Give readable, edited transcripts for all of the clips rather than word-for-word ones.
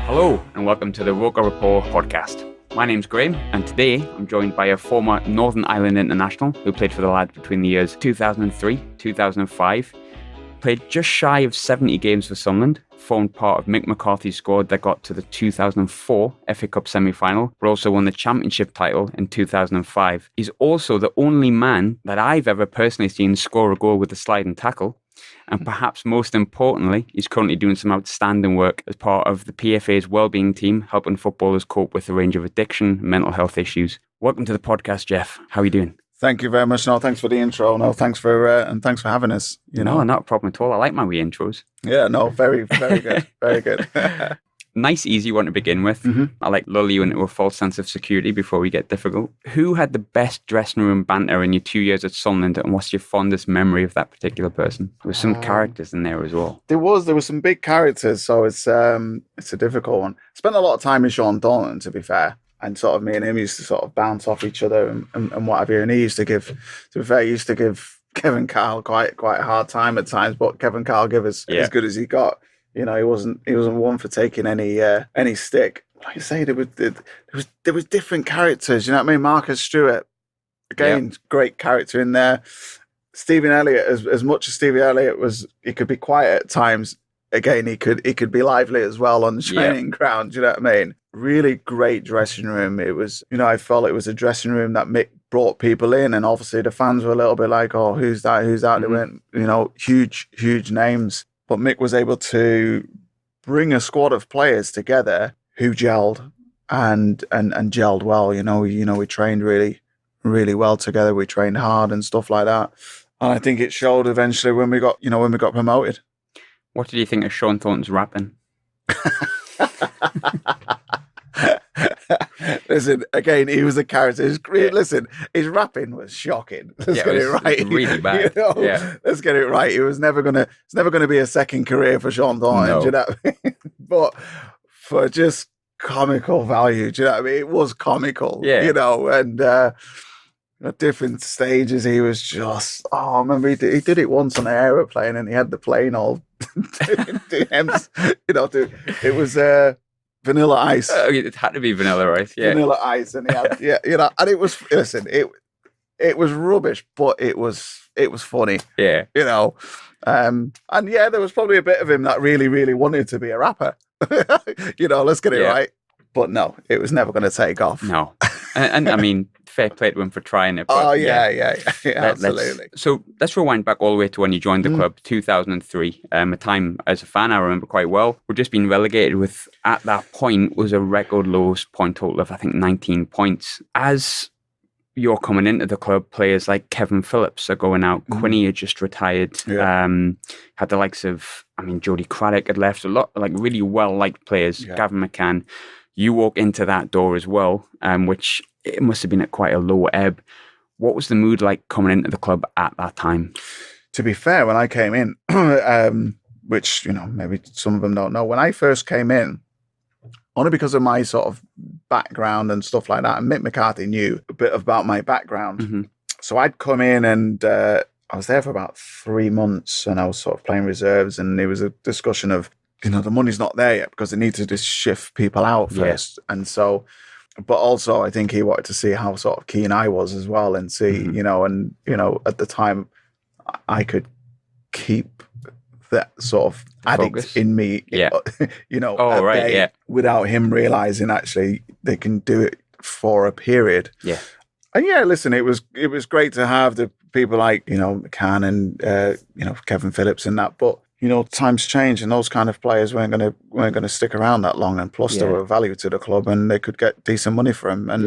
Hello and welcome to the ROKER RAPPORT Podcast. My name's Graham and today I'm joined by a former Northern Ireland international who played for the lads between the years 2003-2005, played just shy of 70 games for Sunderland, formed part of Mick McCarthy's squad that got to the 2004 FA Cup semi-final, but also won the championship title in 2005. He's also the only man that I've ever personally seen score a goal with a sliding tackle. And perhaps most importantly, he's currently doing some outstanding work as part of the PFA's wellbeing team, helping footballers cope with a range of addiction and mental health issues. Welcome to the podcast, Jeff. How are you doing? Thank you very much. No, thanks for the intro. No, thanks for having us. No, not a problem at all. I like my wee intros. Yeah, no, very good. Very good. Nice, easy one to begin with. Mm-hmm. I like lull you into a false sense of security before we get difficult. Who had the best dressing room banter in your 2 years at Sunderland, and what's your fondest memory of that particular person? There were some characters in there as well. There were some big characters, so it's a difficult one. Spent a lot of time with Sean Thornton, to be fair, and sort of me and him used to sort of bounce off each other and what have you. And he used to give Kevin Carl quite a hard time at times, but Kevin Carl gave us as good as he got. You know, he wasn't one for taking any stick. Like I say, there was different characters. You know what I mean? Marcus Stewart, again, great character in there. Stephen Elliott, as much as Stevie Elliott he could be quiet at times. Again, he could be lively as well on the training ground. You know what I mean? Really great dressing room. It was, I felt it was a dressing room that Mick brought people in, and obviously the fans were a little bit like, "Oh, who's that? Who's that?" Mm-hmm. They weren't, huge names. But Mick was able to bring a squad of players together who gelled and gelled well. We trained really, really well together. We trained hard and stuff like that. And I think it showed eventually when we got promoted. What did you think of Sean Thornton's rapping? Listen, again, he was a character. Listen, his rapping was shocking. Let's get it right. Really bad. Let's get it right. It's never gonna be a second career for Sean Thornton. No. Do you know what I mean? But for just comical value, do you know what I mean? It was comical. Yeah. And at different stages, he was just. Oh, I remember he did it once on an aeroplane, and he had the plane all. It was. Vanilla Ice. It had to be Vanilla Ice, yeah. Vanilla Ice, and he had, and it was. Listen, it was rubbish, but it was funny. Yeah, and there was probably a bit of him that really, really wanted to be a rapper. Let's get it right. But no, it was never going to take off. No, and I mean, fair play to him for trying it. But absolutely. So let's rewind back all the way to when you joined the club, 2003. A time as a fan I remember quite well. We'd just been relegated with, at that point, was a record lowest point total of, I think, 19 points. As you're coming into the club, players like Kevin Phillips are going out. Quinny had just retired. Yeah. Had the likes of, Jody Craddock had left. A lot, like really well-liked players. Yeah. Gavin McCann. You walk into that door as well, which it must have been at quite a low ebb. What was the mood like coming into the club at that time? To be fair, when I came in, which, maybe some of them don't know, when I first came in, only because of my sort of background and stuff like that, and Mick McCarthy knew a bit about my background. Mm-hmm. So I'd come in and I was there for about 3 months, and I was sort of playing reserves, and there was a discussion of, the money's not there yet because they need to just shift people out first. Yeah. And so, but also I think he wanted to see how sort of keen I was as well, and see, at the time I could keep that sort of addict in me, without him realizing actually they can do it for a period. Yeah. And listen, it was great to have the people like, McCann and, Kevin Phillips and that, but times change, and those kind of players weren't going to stick around that long. And plus, they were of value to the club, and they could get decent money for them. And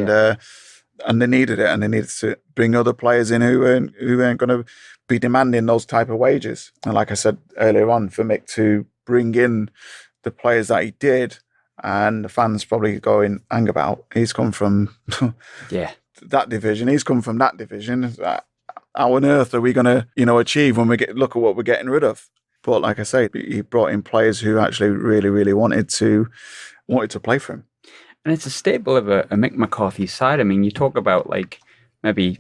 they needed it, and they needed to bring other players in who weren't going to be demanding those type of wages. And like I said earlier on, for Mick to bring in the players that he did, and the fans probably going, hang about, he's come from that division. He's come from that division. How on earth are we going to achieve when we look at what we're getting rid of? But like I say, he brought in players who actually really, really wanted to play for him. And it's a staple of a Mick McCarthy side. I mean, you talk about like maybe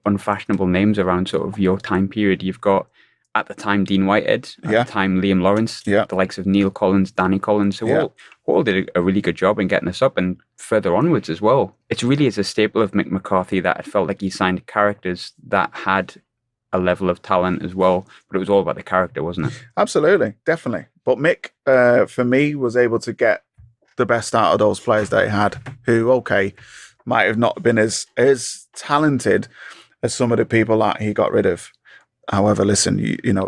unfashionable names around sort of your time period. You've got at the time Dean Whitehead, at the time Liam Lawrence, the likes of Neil Collins, Danny Collins, who all did a really good job in getting us up and further onwards as well. It really is a staple of Mick McCarthy that it felt like he signed characters that had a level of talent as well, but it was all about the character, wasn't it? Absolutely, definitely. But Mick, for me, was able to get the best out of those players that he had, who, might have not been as talented as some of the people that he got rid of. However, listen, you know,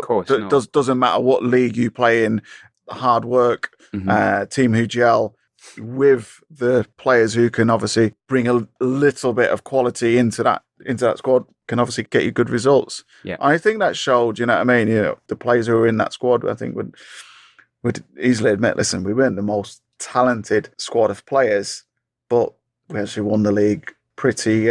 doesn't matter what league you play in, hard work, team who gel with the players who can obviously bring a little bit of quality into that squad can obviously get you good results. Yeah, I think that showed. You know what I mean? You know, the players who were in that squad, I think would easily admit, listen, we weren't the most talented squad of players, but we actually won the league pretty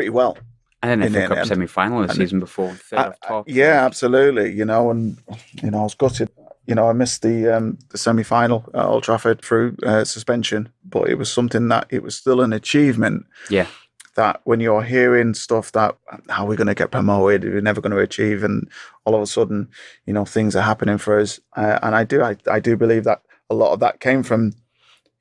well. And then the FA Cup semi-final the season before, third off top. Yeah, absolutely. You know, and you know, I was gutted. You know, I missed the semi-final at Old Trafford through suspension, but it was something that it was still an achievement. Yeah. That when you're hearing stuff that how we're going to get promoted, we're never going to achieve, and all of a sudden, you know, things are happening for us. And I do believe that a lot of that came from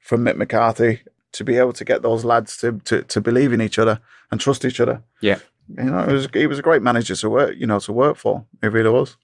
Mick McCarthy, to be able to get those lads to believe in each other and trust each other. Yeah. You know, he was a great manager to work for. It really was.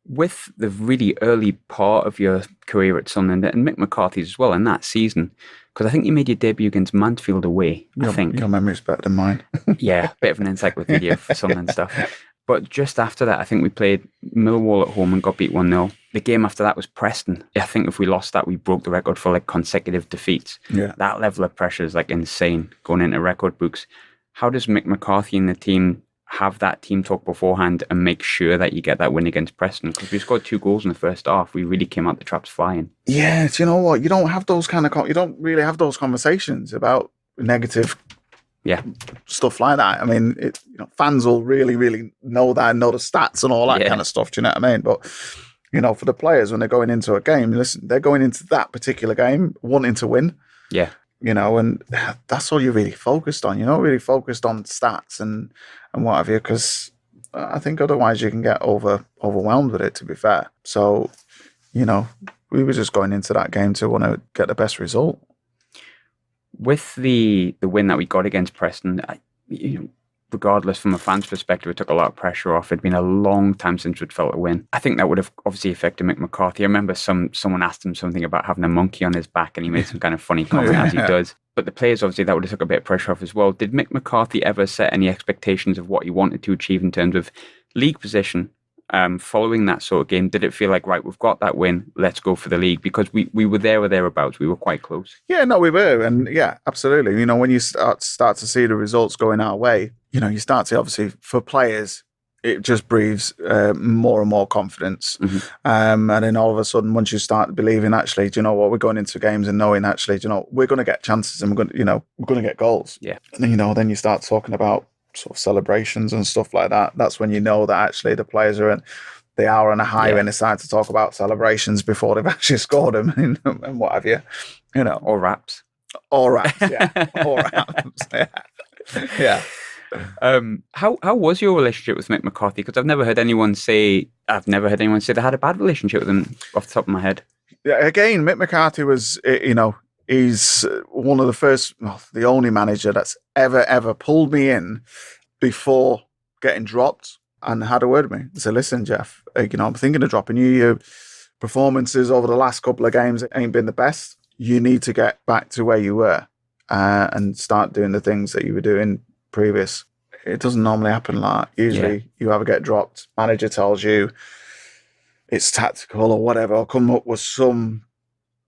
With the really early part of your career at Sunderland, and Mick McCarthy's as well in that season, because I think you made your debut against Mansfield away, I think. Your memory's better than mine. Yeah, bit of an encyclopedia for Sunderland stuff. But just after that, I think we played Millwall at home and got beat 1-0. The game after that was Preston. I think if we lost that, we broke the record for like consecutive defeats. Yeah. That level of pressure is like insane going into record books. How does Mick McCarthy and the team have that team talk beforehand and make sure that you get that win against Preston? Because we scored 2 goals in the first half. We really came out the traps flying. Yeah, do you know what? You don't have those you don't really have those conversations about negative stuff like that. I mean, fans will really, really know that and know the stats and all that kind of stuff. Do you know what I mean? But, you know, for the players, when they're going into a game, listen, they're going into that particular game wanting to win. Yeah. You know, and that's all you're really focused on. You're not really focused on stats and what have you, because I think otherwise you can get overwhelmed with it, to be fair. So, you know, we were just going into that game to want to get the best result. With the win that we got against Preston, regardless from a fan's perspective, it took a lot of pressure off. It'd been a long time since we'd felt a win. I think that would have obviously affected Mick McCarthy. I remember someone asked him something about having a monkey on his back, and he made some kind of funny comment as he does. But the players, obviously, that would have took a bit of pressure off as well. Did Mick McCarthy ever set any expectations of what he wanted to achieve in terms of league position? Following that sort of game, did it feel like, right, we've got that win, let's go for the league? Because we were there or thereabouts, we were quite close. Yeah, no, we were. And yeah, absolutely. You know, when you start to see the results going our way, you know, you start to, obviously, for players, it just breathes more and more confidence. And then all of a sudden, once you start believing, actually, do you know what, we're going into games and knowing, actually, do you know, we're going to get chances and we're going to get goals. Yeah. And then, you know, then you start talking about sort of celebrations and stuff like that. That's when you know that actually the players are on a high when they start to talk about celebrations before they've actually scored them and what have you, you know. Or raps, yeah. Or raps, yeah. How was your relationship with Mick McCarthy? Because I've never heard anyone say they had a bad relationship with him off the top of my head. Yeah, again, Mick McCarthy was, you know, he's one of the only manager that's ever pulled me in before getting dropped and had a word with me. He said, listen, Jeff, you know, I'm thinking of dropping you. Your performances over the last couple of games ain't been the best. You need to get back to where you were and start doing the things that you were doing previous. It doesn't normally happen like that. Usually you either get dropped, manager tells you it's tactical or whatever, or come up with some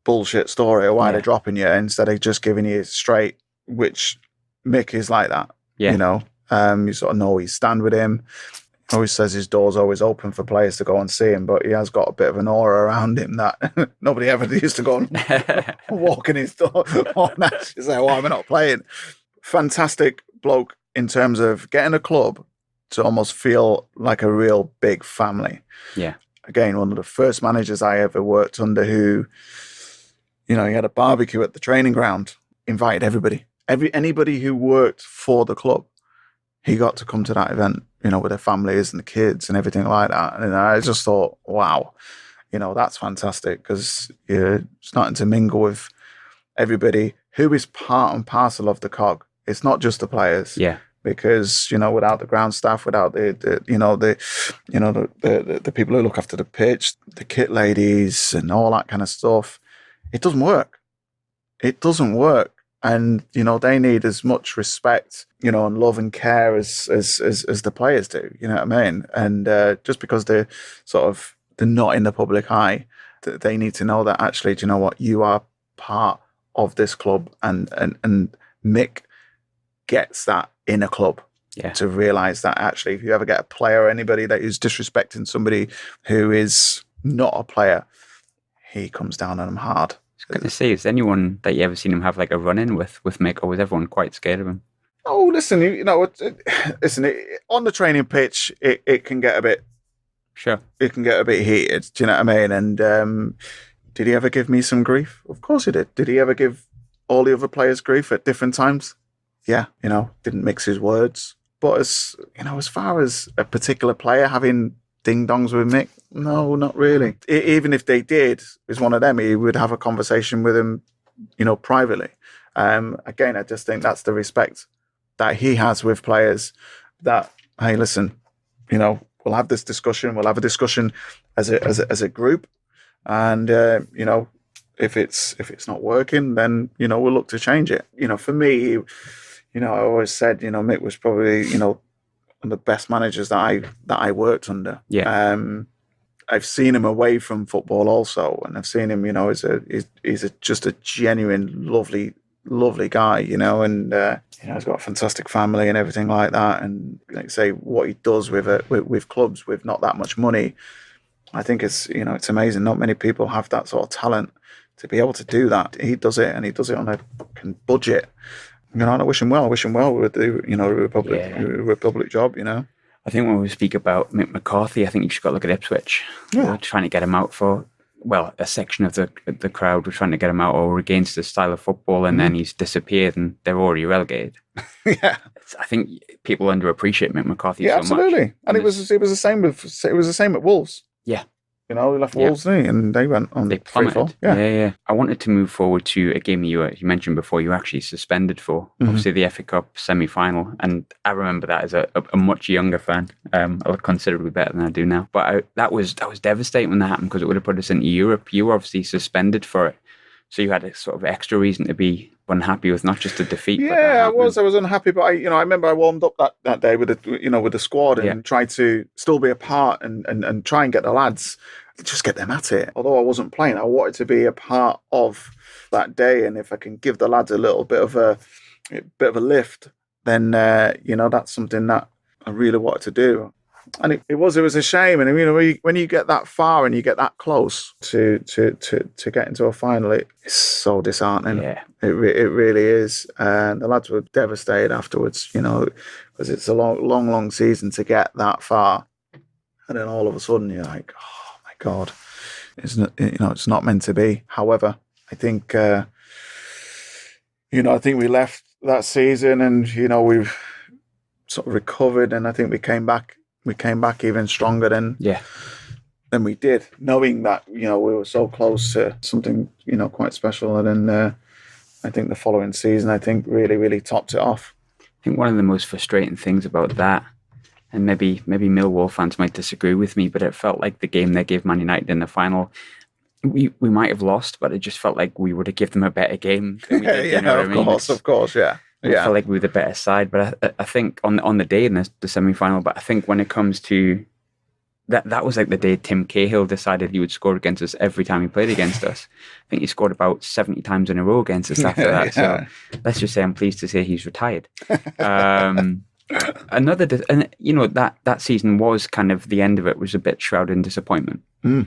bullshit story of why they're dropping you instead of just giving you straight, which Mick is like that. You know, you sort of know you stand with him. He always says his door's always open for players to go and see him, but he has got a bit of an aura around him that nobody ever used to go and walk in his door and actually say, why am I not playing? Fantastic bloke in terms of getting a club to almost feel like a real big family. Yeah. Again, one of the first managers I ever worked under who, you know, he had a barbecue at the training ground, invited everybody. Anybody who worked for the club, he got to come to that event, with their families and the kids and everything like that. And I just thought, wow, that's fantastic, because you're starting to mingle with everybody who is part and parcel of the cog. It's not just the players. Yeah. Because, without the ground staff, without the people who look after the pitch, the kit ladies and all that kind of stuff, it doesn't work. It doesn't work. And, they need as much respect, and love and care as the players do, you know what I mean? And just because they're not in the public eye, they need to know that actually, do you know what? You are part of this club, and Mick gets that in a club. Yeah. To realise that actually, if you ever get a player or anybody that is disrespecting somebody who is not a player, he comes down on them hard. I was going to say, is anyone that you ever seen him have like a run-in with Mick, or was everyone quite scared of him? Oh, listen, on the training pitch, it can get a bit... Sure. It can get a bit heated, do you know what I mean? And did he ever give me some grief? Of course he did. Did he ever give all the other players grief at different times? Yeah, didn't mix his words. But as far as a particular player having ding-dongs with Mick, no, not really. Even if they did, as one of them, he would have a conversation with him, privately. Again, I just think that's the respect that he has with players, that, hey, listen, we'll have this discussion. We'll have a discussion as a group. And, if it's not working, then, we'll look to change it. For me, I always said, Mick was probably, one of the best managers that I worked under. Yeah. I've seen him away from football also, and I've seen him, he's just a genuine, lovely guy, and he's got a fantastic family and everything like that. And like I say, what he does with clubs with not that much money, I think it's it's amazing. Not many people have that sort of talent to be able to do that. He does it, and he does it on a fucking budget. And I wish him well. I wish him well with the Republic job. I think when we speak about Mick McCarthy, I think you just got to look at Ipswich. Yeah. We're trying to get him out for, a section of the crowd were trying to get him out or against the style of football, and then he's disappeared, and they're already relegated. Yeah. I think people underappreciate Mick McCarthy so absolutely. much. And it was the same at Wolves. Yeah. He left Wolves, and they went on. They plummeted. 3-4. Yeah. I wanted to move forward to a game you mentioned before you were actually suspended for. Obviously, the FA Cup semi-final, and I remember that as a much younger fan. Considerably better than I do now. But that was devastating when that happened, because it would have put us into Europe. You were obviously suspended for it, so you had a sort of extra reason to be unhappy with not just the defeat. Yeah, I was unhappy, but I remember I warmed up that day with the squad and tried to still be a part and try and get the lads, just get them at it. Although I wasn't playing, I wanted to be a part of that day, and if I can give the lads a little bit of a lift, then that's something that I really wanted to do. And it was a shame. And when you get that far and you get that close to get into a final, it's so disheartening. Yeah. It really is. And the lads were devastated afterwards, because it's a long season to get that far. And then all of a sudden you're like, oh my God, it's not meant to be. However, I think, I think we left that season, and, we've sort of recovered, and I think we came back even stronger than we did, knowing that, we were so close to something, quite special. And then I think the following season, really, really topped it off. I think one of the most frustrating things about that, and maybe Millwall fans might disagree with me, but it felt like the game they gave Man United in the final, we might have lost, but it just felt like we would have given them a better game than we did. Of course, yeah. It felt like we were the better side, but I think on the day in the semi-final, but I think when it comes to that was like the day Tim Cahill decided he would score against us every time he played against us. I think he scored about 70 times in a row against us after that. So let's just say I'm pleased to say he's retired. That season was kind of, the end of it was a bit shrouded in disappointment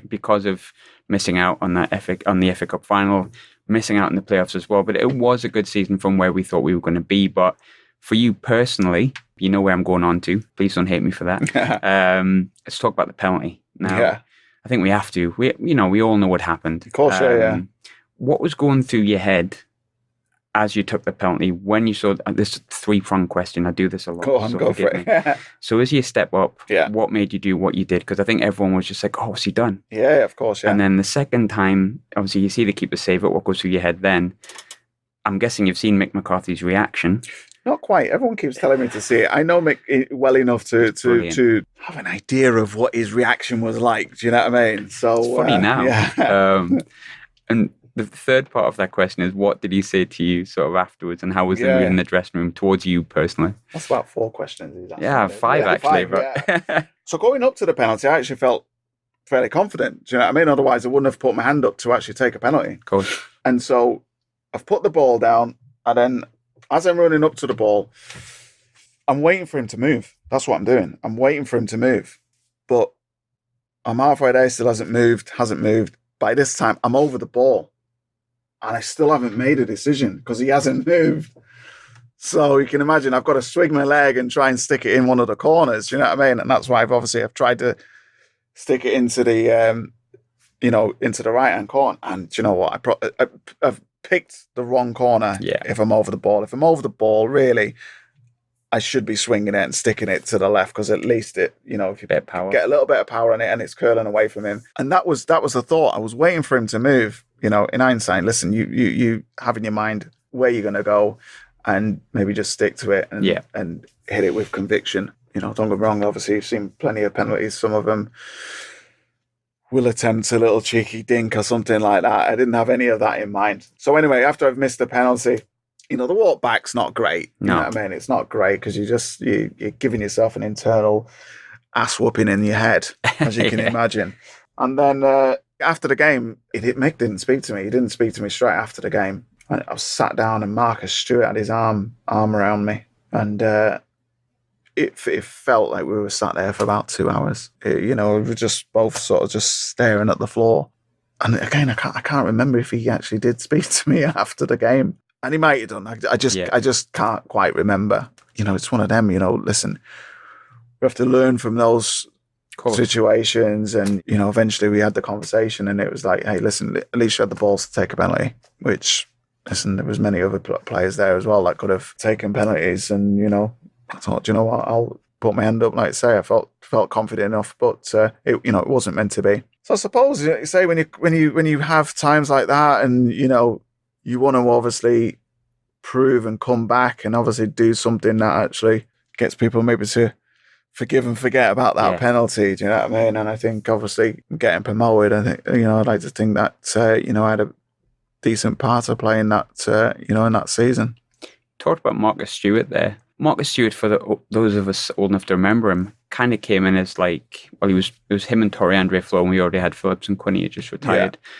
because of missing out on the FA Cup final, missing out in the playoffs as well. But it was a good season from where we thought we were going to be. But for you personally, you know where I'm going on to. Please don't hate me for that. Let's talk about the penalty now. I think we have to. We all know what happened. Of course, yeah. What was going through your head as you took the penalty, when you saw this 3-pronged question, I do this a lot. Go on, so go for it. So as you step up, Yeah. what made you do what you did? Because I think everyone was just like, oh, what's he done? Yeah, of course, yeah. And then the second time, obviously, you see the keeper save it. What goes through your head then? I'm guessing you've seen Mick McCarthy's reaction. Not quite. Everyone keeps telling me to see it. I know Mick well enough to have an idea of what his reaction was like. Do you know what I mean? So it's funny now. Yeah. And the third part of that question is, what did he say to you sort of afterwards, and how was the mood in the dressing room towards you personally? That's about 4 questions he's asked. Yeah, 5 actually. 5, So going up to the penalty, I actually felt fairly confident. Do you know what I mean? Otherwise, I wouldn't have put my hand up to actually take a penalty. Of course. And so I've put the ball down, and then as I'm running up to the ball, I'm waiting for him to move. That's what I'm doing. I'm waiting for him to move. But I'm halfway there, still hasn't moved. By this time, I'm over the ball. And I still haven't made a decision because he hasn't moved. So you can imagine I've got to swing my leg and try and stick it in one of the corners. You know what I mean? And that's why I've tried to stick it into the, into the right-hand corner. And do you know what? I've picked the wrong corner if I'm over the ball. If I'm over the ball, really, I should be swinging it and sticking it to the left, because at least it, if you get a little bit of power on it and it's curling away from him. And that was the thought. I was waiting for him to move. In hindsight, listen, you have in your mind where you're going to go and maybe just stick to it and hit it with conviction. Don't get me wrong, obviously you've seen plenty of penalties. Some of them will attempt a little cheeky dink or something like that. I didn't have any of that in mind. So anyway, after I've missed the penalty, the walk back's not great. You know what I mean? It's not great because you're giving yourself an internal ass whooping in your head, as you can imagine. And then after the game, Mick didn't speak to me. He didn't speak to me straight after the game. I was sat down and Marcus Stewart had his arm around me. And it felt like we were sat there for about 2 hours. We were just both sort of just staring at the floor. And again, I can't remember if he actually did speak to me after the game. And he might have done. I just can't quite remember. It's one of them, listen, we have to learn from those situations. And, eventually we had the conversation and it was like, hey, listen, at least you had the balls to take a penalty, which, listen, there was many other players there as well that could have taken penalties. And, I thought, you know what, I'll put my hand up. Like I say, I felt confident enough, but it wasn't meant to be. So I suppose, you say when you have times like that and, you want to obviously prove and come back and obviously do something that actually gets people maybe to forgive and forget about that penalty. Do you know what I mean? And I think obviously getting promoted, I think, I'd like to think that, I had a decent part of playing that, in that season. Talked about Marcus Stewart there. Marcus Stewart, for those of us old enough to remember him, kind of came in as it was him and Torre Andre Flo, and we already had Phillips and Quinney just retired. Yeah.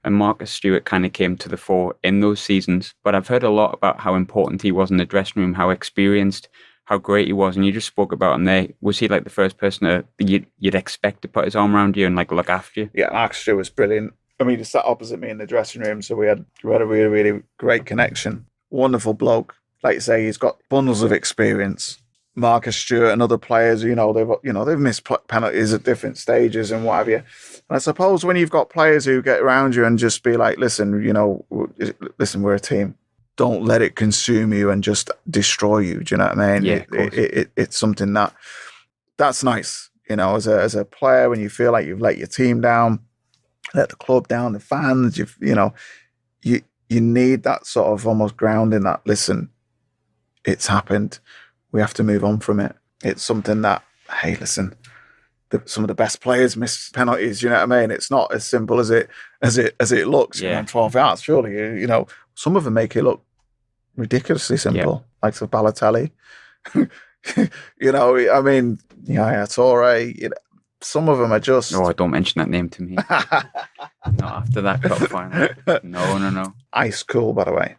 And Marcus Stewart kind of came to the fore in those seasons. But I've heard a lot about how important he was in the dressing room, how experienced, how great he was. And you just spoke about him there. Was he like the first person you'd expect to put his arm around you and look after you? Yeah, Marcus Stewart was brilliant. I mean, he sat opposite me in the dressing room, so we had a really, really great connection. Wonderful bloke. Like you say, he's got bundles of experience. Marcus Stewart and other players, they've missed penalties at different stages and what have you. And I suppose when you've got players who get around you and just be like, listen, we're a team. Don't let it consume you and just destroy you. Do you know what I mean? Yeah, it's something that's nice. As a player, when you feel like you've let your team down, let the club down, the fans, you need that sort of almost grounding that, listen, it's happened. We have to move on from it. It's something that, hey, listen, some of the best players miss penalties. You know what I mean? It's not as simple as it looks. Yeah. 12 yards, surely. Some of them make it look ridiculously simple, like the Balotelli. I mean, Torre. Some of them are just. Oh, don't mention that name to me. Not after that cup final. No. Ice cool, by the way.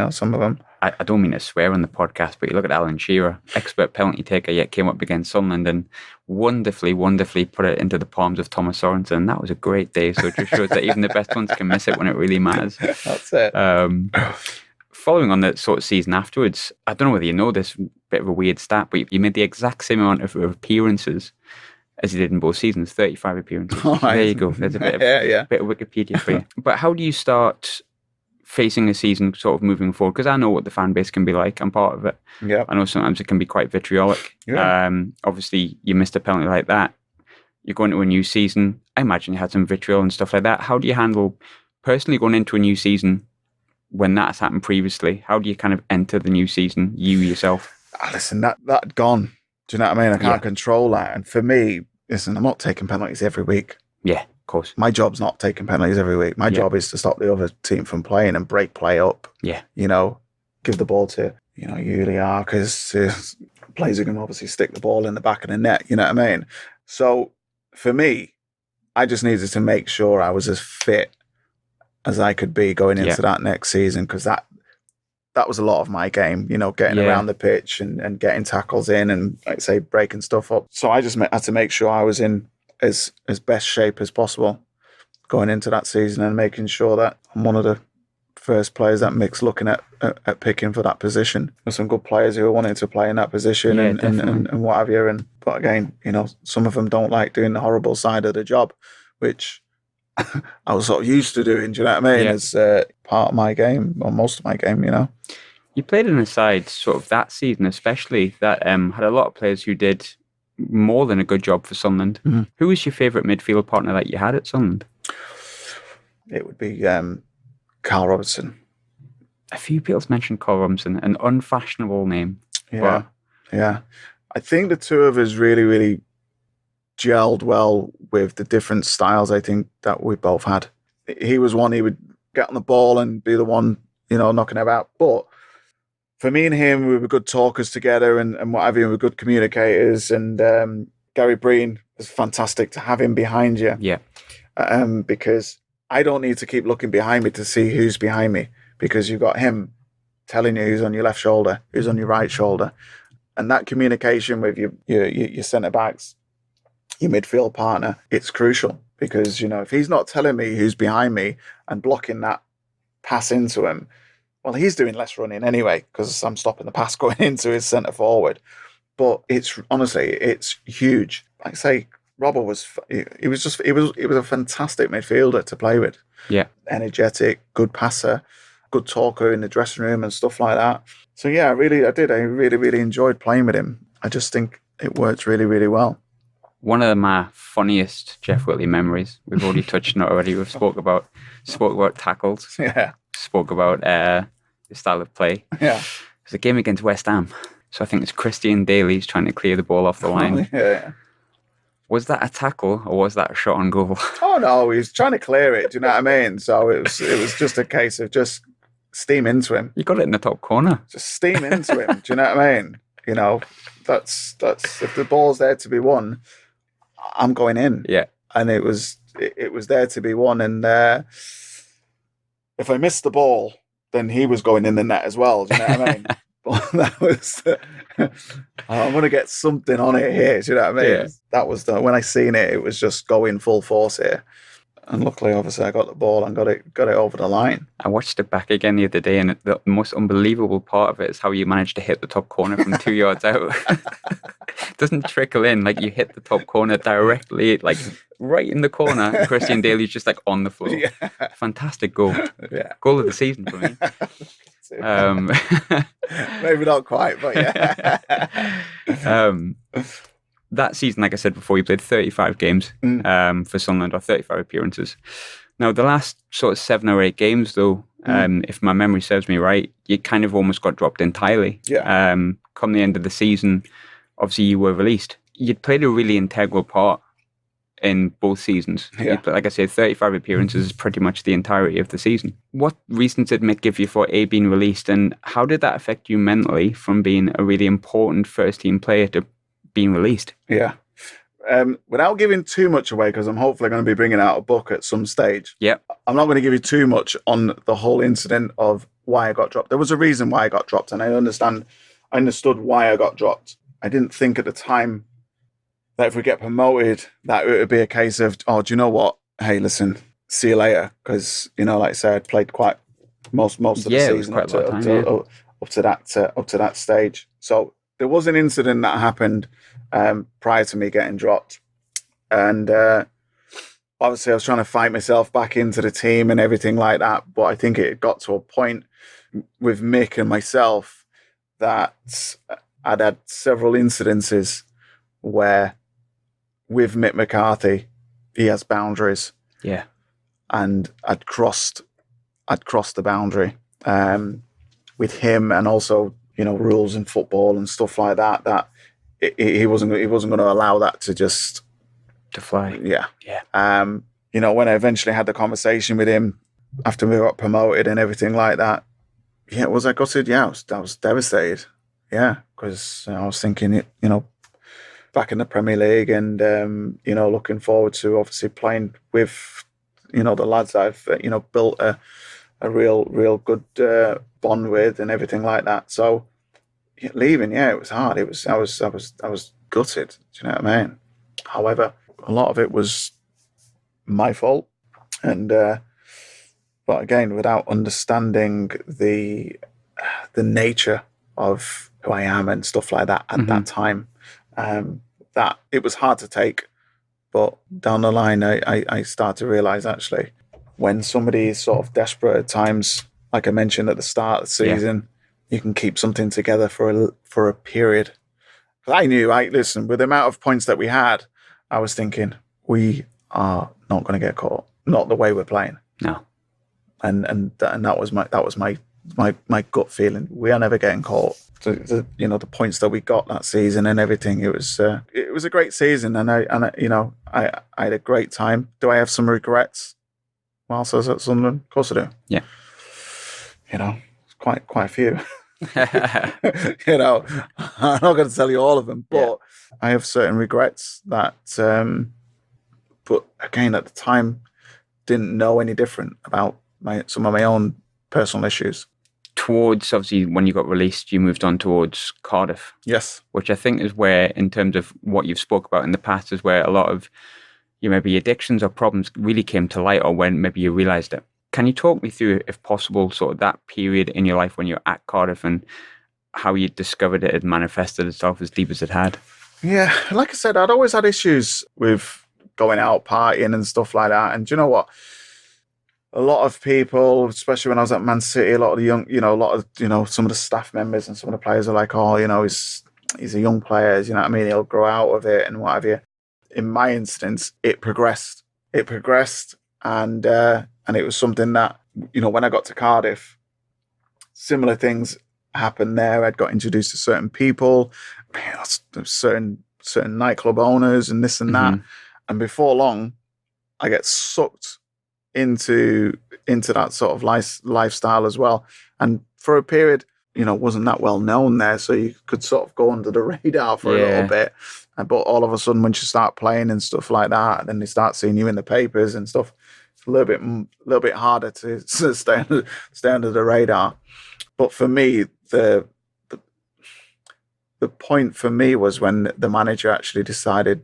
Some of them. I don't mean to swear on the podcast, but you look at Alan Shearer, expert penalty taker, yet came up against Sunderland and wonderfully put it into the palms of Thomas Sorensen. That was a great day. So it just shows that even the best ones can miss it when it really matters. That's it. Following on the sort of season afterwards, I don't know whether you know this, bit of a weird stat, but you made the exact same amount of appearances as you did in both seasons, 35 appearances. Oh, there you go. There's a bit of Wikipedia for you. But how do you start facing a season sort of moving forward? Because I know what the fan base can be like. I'm part of it. Yeah. I know sometimes it can be quite vitriolic. Yeah. Obviously, you missed a penalty like that. You're going to a new season. I imagine you had some vitriol and stuff like that. How do you handle personally going into a new season when that's happened previously? How do you kind of enter the new season, you yourself? Listen, that gone. Do you know what I mean? I can't control that. And for me, listen, I'm not taking penalties every week. Yeah, of course. My job's not taking penalties every week. My job is to stop the other team from playing and break play up. Yeah. Give the ball to, Julia, because players who can obviously stick the ball in the back of the net. You know what I mean? So for me, I just needed to make sure I was as fit as I could be going into that next season, because that was a lot of my game, getting around the pitch and getting tackles in and, like I say, breaking stuff up. So I just had to make sure I was in as best shape as possible going into that season, and making sure that I'm one of the first players that Mick's looking at picking for that position. There's some good players who are wanting to play in that position and what have you. But again, some of them don't like doing the horrible side of the job, which I was sort of used to doing, do you know what I mean? As part of my game, or most of my game, You played in a side sort of that season, especially, that had a lot of players who did more than a good job for Sunderland. Mm-hmm. Who was your favourite midfield partner that you had at Sunderland? It would be Carl Robertson. A few people's mentioned Carl Robertson, an unfashionable name. Yeah, yeah. I think the two of us really, really gelled well with the different styles, I think, that we both had. He was one, he would get on the ball and be the one, knocking about. But for me and him, we were good talkers together and what have you. We were good communicators. And Gary Breen was fantastic to have him behind you. Yeah. Because I don't need to keep looking behind me to see who's behind me, because you've got him telling you who's on your left shoulder, who's on your right shoulder. And that communication with your centre-backs, your midfield partner, it's crucial, because, if he's not telling me who's behind me and blocking that pass into him, well, he's doing less running anyway, because I'm stopping the pass going into his centre forward. But it's huge. Like I say, Robert was a fantastic midfielder to play with. Yeah. Energetic, good passer, good talker in the dressing room and stuff like that. So yeah, I really enjoyed playing with him. I just think it worked really, really well. One of my funniest Jeff Whitley memories, we've already touched on it already. We've spoke about tackles. Yeah. Spoke about the style of play. Yeah. It's a game against West Ham. So I think it's Christian Daly's trying to clear the ball off the line. Yeah. Was that a tackle or was that a shot on goal? Oh no, he was trying to clear it. Do you know what I mean? So it was just a case of just steam into him. You got it in the top corner. Just steam into him. Do you know what I mean? That's if the ball's there to be won, I'm going in. Yeah. And it was there to be won. And if I missed the ball, then he was going in the net as well. Do you know what I mean? But that was, I'm going to get something on it here. Do you know what I mean? Yeah. That was when I seen it, it was just going full force here. And luckily, obviously, I got the ball and got it over the line. I watched it back again the other day, and the most unbelievable part of it is how you managed to hit the top corner from 2 yards out. It doesn't trickle in, like you hit the top corner directly, like right in the corner. And Christian Daly's just like on the floor. Yeah. Fantastic goal. Yeah. Goal of the season for me. Maybe not quite, but yeah. That season, like I said before, you played 35 games for Sunderland, or 35 appearances. Now, the last sort of 7 or 8 games, though, if my memory serves me right, you kind of almost got dropped entirely. Yeah. Come the end of the season, obviously you were released. You'd played a really integral part in both seasons. Yeah. Like I said, 35 appearances is pretty much the entirety of the season. What reasons did Mick give you for being released, and how did that affect you mentally from being a really important first-team player to being released? Yeah. Without giving too much away, because I'm hopefully going to be bringing out a book at some stage. Yep. I'm not going to give you too much on the whole incident of why I got dropped. There was a reason why I got dropped, and I understood why I got dropped. I didn't think at the time that if we get promoted, that it would be a case of, oh, do you know what? Hey, listen, see you later. Because, like I said, I'd played quite most of the season up to that stage. So there was an incident that happened prior to me getting dropped. And obviously I was trying to fight myself back into the team and everything like that. But I think it got to a point with Mick and myself that I'd had several incidences where with Mick McCarthy, he has boundaries. Yeah. And I'd crossed the boundary with him, and also, you know, rules in football and stuff like that, that he wasn't going to allow that to fly. Yeah. Yeah. You know, when I eventually had the conversation with him after we got promoted and everything like that, yeah, was I gutted? Yeah, I was devastated. Yeah, because I was thinking, you know, back in the Premier League, and you know, looking forward to obviously playing with, you know, the lads that I've, you know, built a real good bond with and everything like that. So leaving, yeah, it was hard. I was gutted. Do you know what I mean? However, a lot of it was my fault, and but again, without understanding the nature of who I am and stuff like that at that time, that it was hard to take. But down the line, I start to realize, actually, when somebody is sort of desperate at times, like I mentioned at the start of the season, you can keep something together for a period. I knew, listen, with the amount of points that we had, I was thinking, we are not going to get caught. Not the way we're playing. No. And that was my gut feeling. We are never getting caught. You know, the points that we got that season and everything, it was a great season, and I you know, I had a great time. Do I have some regrets whilst I was at Sunderland? Of course I do. Yeah. You know, quite a few. You know, I'm not going to tell you all of them, but I have certain regrets that. But again, at the time, didn't know any different about some of my own personal issues. Towards, obviously, when you got released, you moved on towards Cardiff. Yes. Which I think is where, in terms of what you've spoke about in the past, is where a lot of maybe addictions or problems really came to light, or when maybe you realised it. Can you talk me through, if possible, sort of that period in your life when you're at Cardiff and how you discovered it had manifested itself as deep as it had? Yeah, like I said, I'd always had issues with going out partying and stuff like that. And do you know what? A lot of people, especially when I was at Man City, a lot of the young, you know, some of the staff members and some of the players are like, oh, you know, he's a young player, you know what I mean? He'll grow out of it and what have you. In my instance, it progressed. And it was something that, you know, when I got to Cardiff, similar things happened there. I'd got introduced to certain people, certain nightclub owners and this and that. And before long, I get sucked into that sort of lifestyle as well. And for a period, you know, wasn't that well known there, so you could sort of go under the radar for a little bit. But all of a sudden, once you start playing and stuff like that, then they start seeing you in the papers and stuff. It's a little bit harder to stay under the radar. But for me, the point for me was when the manager actually decided,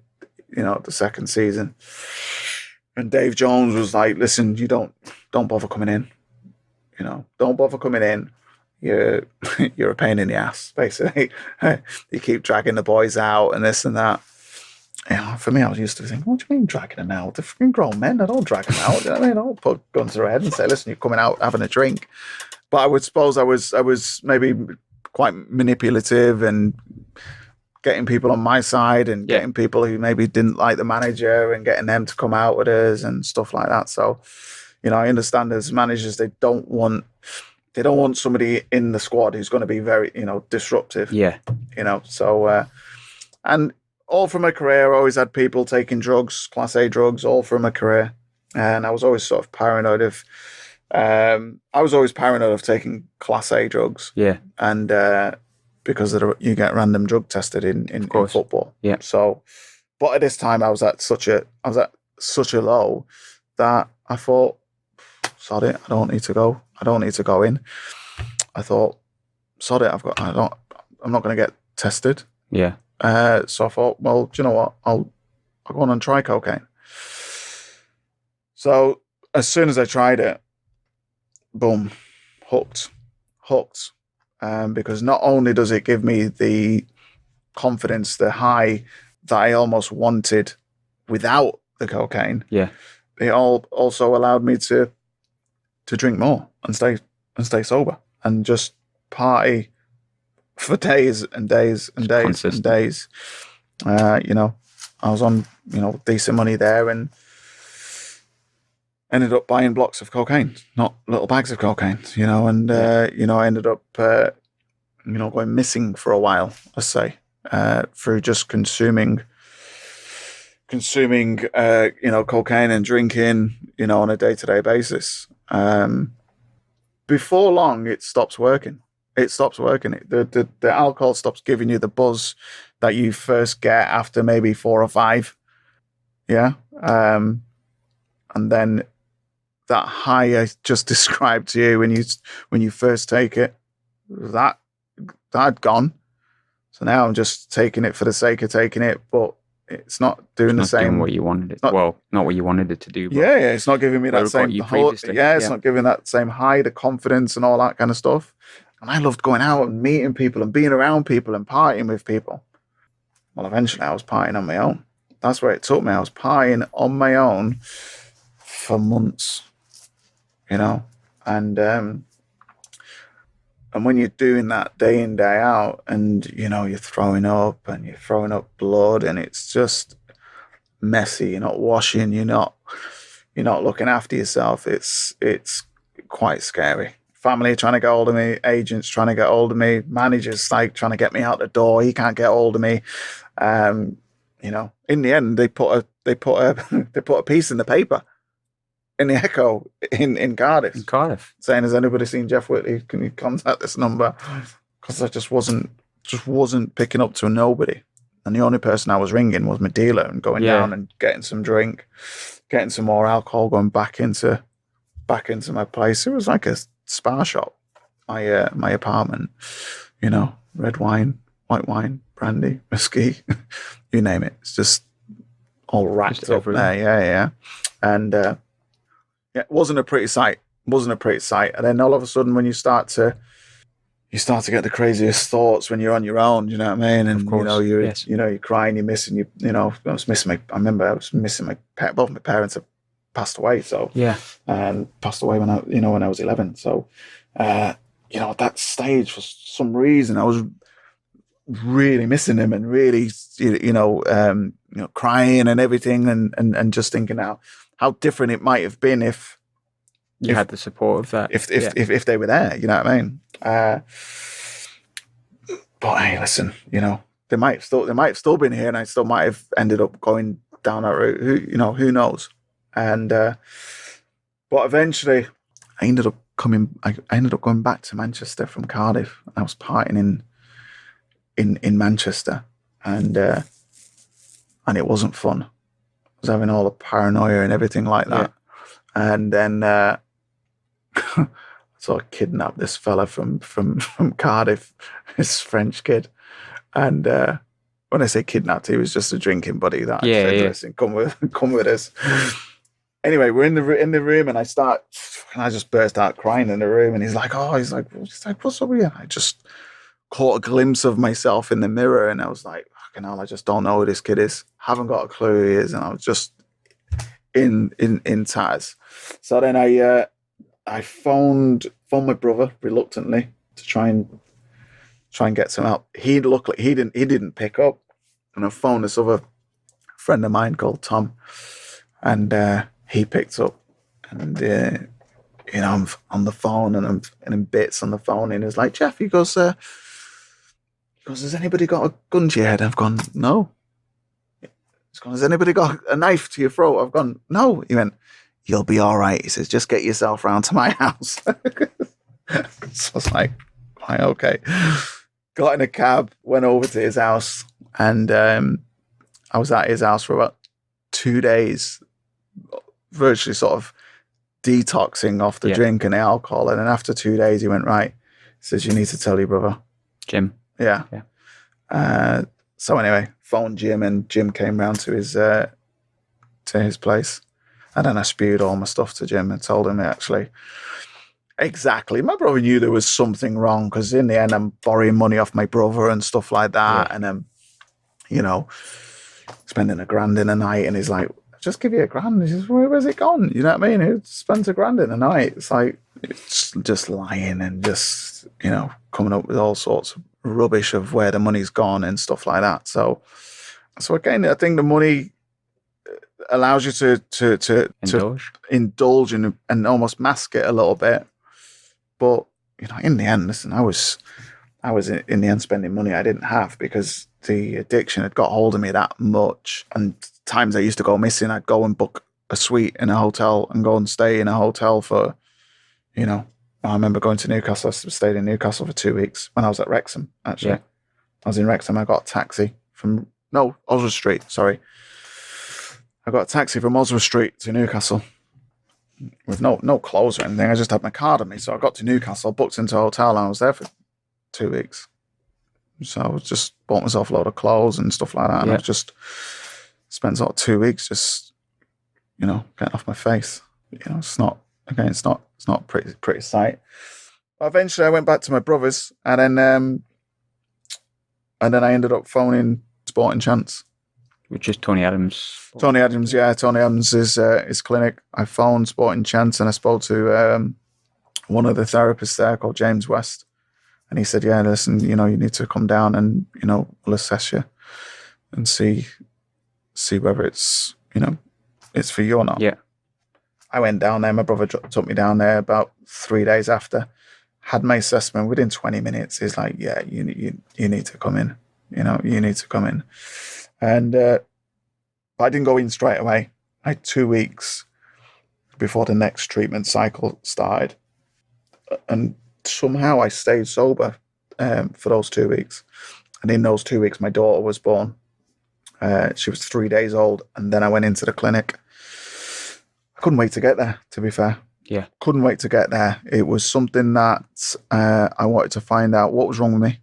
you know, the second season. And Dave Jones was like, listen, you don't bother coming in. You know, don't bother coming in. You're a pain in the ass, basically. You keep dragging the boys out and this and that. You know, for me, I was used to thinking, what do you mean dragging them out? They're freaking grown men. I don't drag them out. You know what I mean? I don't put guns to their head and say, listen, you're coming out having a drink. But I would suppose I was maybe quite manipulative and getting people on my side and getting people who maybe didn't like the manager and getting them to come out with us and stuff like that. So, you know, I understand as managers, they don't want somebody in the squad who's going to be very, you know, disruptive. Yeah. You know, so, and all from my career, I always had people taking drugs, Class A drugs, all from my career. And I was always sort of paranoid of, taking Class A drugs. Yeah. And, because you get random drug tested in football. Yeah. So, but at this time I was at such a low that I thought, sod it, I don't need to go in. I thought, sod it, I'm not going to get tested. Yeah. So I thought, well, do you know what? I'll go on and try cocaine. So as soon as I tried it, boom, hooked. Because not only does it give me the confidence, the high that I almost wanted without the cocaine, it all also allowed me to drink more and stay sober and just party for days and days and days Consistent. and days. I was on, decent money there and ended up buying blocks of cocaine, not little bags of cocaine, and, I ended up, going missing for a while, let's say, through just consuming, cocaine and drinking, on a day-to-day basis. Before long, it stops working. The alcohol stops giving you the buzz that you first get after maybe 4 or 5. Yeah. And then that high I just described to you when you first take it, that had gone. So now I'm just taking it for the sake of taking it, but it's not doing the same. Doing what you wanted it. Not what you wanted it to do. But yeah, it's not giving me that same. It's not giving that same high, the confidence and all that kind of stuff. And I loved going out and meeting people and being around people and partying with people. Well, eventually I was partying on my own. That's where it took me. I was partying on my own for months, and when you're doing that day in, day out, and you're throwing up blood, and it's just messy. You're not washing. You're not looking after yourself. It's quite scary. Family are trying to get hold of me, agents trying to get hold of me, managers trying to get me out the door. He can't get hold of me. In the end, they put a piece in the paper, in the Echo in Cardiff. In Cardiff, saying, "Has anybody seen Jeff Whitley? Can you contact this number?" Because I just wasn't picking up to nobody, and the only person I was ringing was my dealer and going down and getting some drink, getting some more alcohol, going back into my place. It was like a spa shop, my apartment, red wine, white wine, brandy, whiskey, you name it. It's just all wrapped up there. Yeah. And it wasn't a pretty sight. And then all of a sudden, when you start to get the craziest thoughts when you're on your own, you know what I mean? And you're crying, you're missing, I remember I was missing my both my parents have passed away. So and passed away when I was 11. So at that stage, for some reason, I was really missing him and really crying and everything, and just thinking how different it might have been if you had the support of that. If they were there, you know what I mean? But hey, listen, they might have still been here, and I still might have ended up going down that route. Who knows? And but eventually, I ended up going back to Manchester from Cardiff. I was partying in Manchester, and it wasn't fun. I was having all the paranoia and everything like that. And then so I kidnapped this fella from Cardiff, this French kid. And when I say kidnapped, he was just a drinking buddy that I said, listen, come with us. Anyway, we're in the room, and I just burst out crying in the room, and he's like, what's up with you? I just caught a glimpse of myself in the mirror, and I was like, fucking hell, I just don't know who this kid is. Haven't got a clue who he is, and I was just in tatters. So then I phoned my brother reluctantly to try and get some help. He looked like he didn't pick up, and I phoned this other friend of mine called Tom, and he picked up, and I'm on the phone, and I'm in bits on the phone, and he's like, Jeff, he goes, has anybody got a gun to your head? I've gone, no. He's gone, has anybody got a knife to your throat? I've gone, no. He went, you'll be all right. He says, just get yourself round to my house. So I was like, right, okay. Got in a cab, went over to his house, and I was at his house for about 2 days, virtually sort of detoxing off the drink and the alcohol. And then after 2 days, he went, right. He says, you need to tell your brother. Jim. Yeah. So anyway, phoned Jim, and Jim came round to his place. And then I spewed all my stuff to Jim and told him actually exactly. My brother knew there was something wrong, because in the end I'm borrowing money off my brother and stuff like that. And then, spending $1,000 in a night, and he's like, just give you £1,000. He says, where's it gone? You know what I mean? Who spends £1,000 in a night? It's like, it's just lying and just, coming up with all sorts of rubbish of where the money's gone and stuff like that. So again, I think the money allows you to indulge and almost mask it a little bit. But, in the end, listen, I was in the end spending money I didn't have because the addiction had got hold of me that much. And times I used to go missing, I'd go and book a suite in a hotel and go and stay in a hotel for, I remember going to Newcastle. I stayed in Newcastle for 2 weeks when I was at Wrexham, actually. Yeah. I was in Wrexham. I got a taxi from Oswald Street, sorry. I got a taxi from Oswald Street to Newcastle with no clothes or anything. I just had my card on me. So I got to Newcastle, booked into a hotel, and I was there for 2 weeks. So I was just bought myself a load of clothes and stuff like that. And I just spent sort of 2 weeks just, getting off my face. It's not a pretty sight. But eventually I went back to my brother's and then I ended up phoning Sporting Chance. Which is Tony Adams. Tony Adams, yeah. Tony Adams is his clinic. I phoned Sporting Chance and I spoke to one of the therapists there called James West. And he said, yeah, listen, you need to come down and, we'll assess you and see whether it's, it's for you or not. Yeah. I went down there. My brother took me down there about 3 days after. Had my assessment within 20 minutes. He's like, yeah, you need to come in. You need to come in. And I didn't go in straight away. I had 2 weeks before the next treatment cycle started. And somehow I stayed sober for those 2 weeks. And in those 2 weeks, my daughter was born. She was 3 days old. And then I went into the clinic. I couldn't wait to get there, to be fair. Yeah. Couldn't wait to get there. It was something that I wanted to find out what was wrong with me.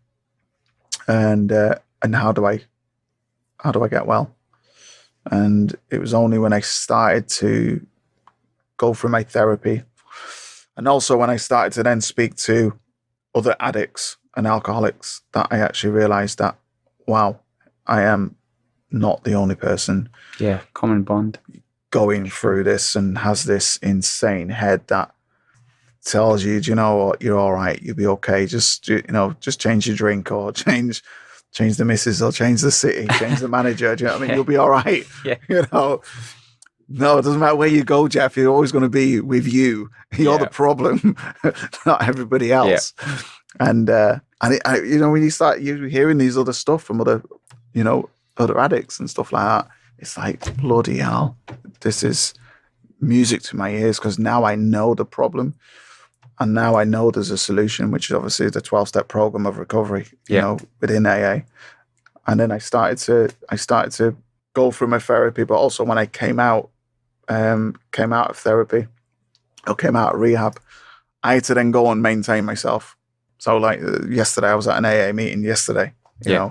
And how do I get well? And it was only when I started to go through my therapy, and also when I started to then speak to other addicts and alcoholics, that I actually realized that, wow, I am not the only person. Yeah, common bond. Going through this and has this insane head that tells you, you know what, you're all right, you'll be okay. Just change your drink or change the missus or change the city, change the manager. Do you know what I mean? You'll be all right. Yeah. No, it doesn't matter where you go, Jeff. You're always going to be with you. You're the problem, not everybody else. Yeah. And when you start hearing these other stuff from other addicts and stuff like that, it's like, bloody hell, this is music to my ears because now I know the problem. And now I know there's a solution, which is obviously the 12-step program of recovery, within AA. And then I started to go through my therapy, but also when I came out of therapy, or came out of rehab, I had to then go and maintain myself. So like yesterday, I was at an AA meeting yesterday, in